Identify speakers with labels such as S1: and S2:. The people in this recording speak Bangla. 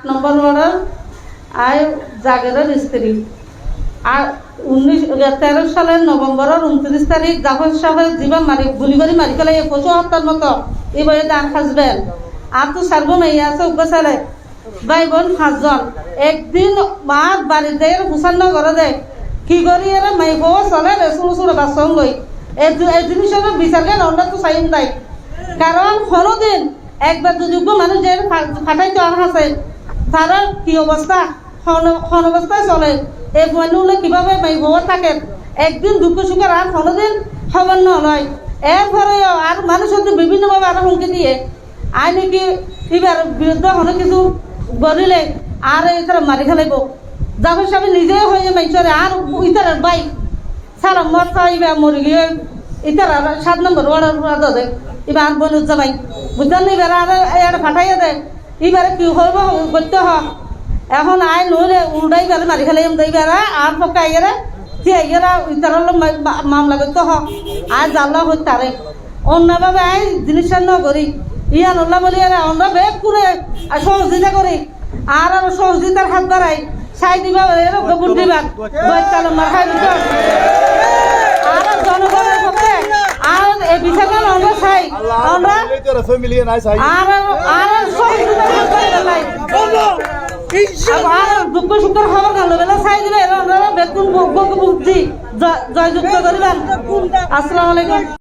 S1: নম্বর ওয়ার্ডের আয় জাগেরের স্ত্রী আর 13 সালের নভেম্বরের 29 তারিখ জাফর সাহেব জীবন মারি গুলি করে মারি ফেলে 25 হপ্তার মতো এবারে দান খাসবেন আর তো সার্ব মেয়ে আছে উপসালে ভাই বোন 5 জন একদিন মা বাড়িতে হুসান্ন করে দেয় কি করি এরা মাই বউ চলে রেসুল সুর বাসন লই এই জিনিসের বিচার কেন আমরা তো চাইম নাই কারণ কোনোদিন একবার যোগ্য মানুষ যে ফাটাইতে আনা আছে তার কি অবস্থা কোন অবস্থায় চলে এই মানুষগুলো কিভাবে বউ থাকে একদিন দুঃখ সুখের আর কোনোদিন খবর নয় এরপরেও আর মানুষ হয়তো বিভিন্নভাবে আরো হুমকি দিয়ে আই নাকি এবার বিরুদ্ধে অনেক কিছু গড়িলে আর এটার মারি ফেলাইব যাবে সব নিজে হয়ে মাইছরে আর ইতার বাই সারা মরতা এবার মরে গিয়ে ইতার 7 নম্বর ওয়ার্ডের দে এবার বনুজ জামাই বুঝলেন এবার আর ফাটাইয়া দেয় এবারে কি করবো করতে হ এখন আয় নইলে উল্টাই বেড়ে মারি ফেলে বেড়া আর পক্কা আইয়ারা আইয়ারা ইতার মামলা করতে হ আর জানলা হই তারে অন্যভাবে আই জিনিসটা ন করি ইয়ান ওল্লা বলি আমরা বেগ করে সহযোগিতা করি আর সহযোগিতার হাত বাড়াই সাই দিবা গোবর দিবা মার খাই আর জনগণের পক্ষে আর এই বিষয়টা আমরা চাই আমরা আর সহযোগিতা দুঃখ সুখের খবর গেল বেলা চাই দিবে বেতন জয়যুক্ত করিবেন। আসসালামু আলাইকুম।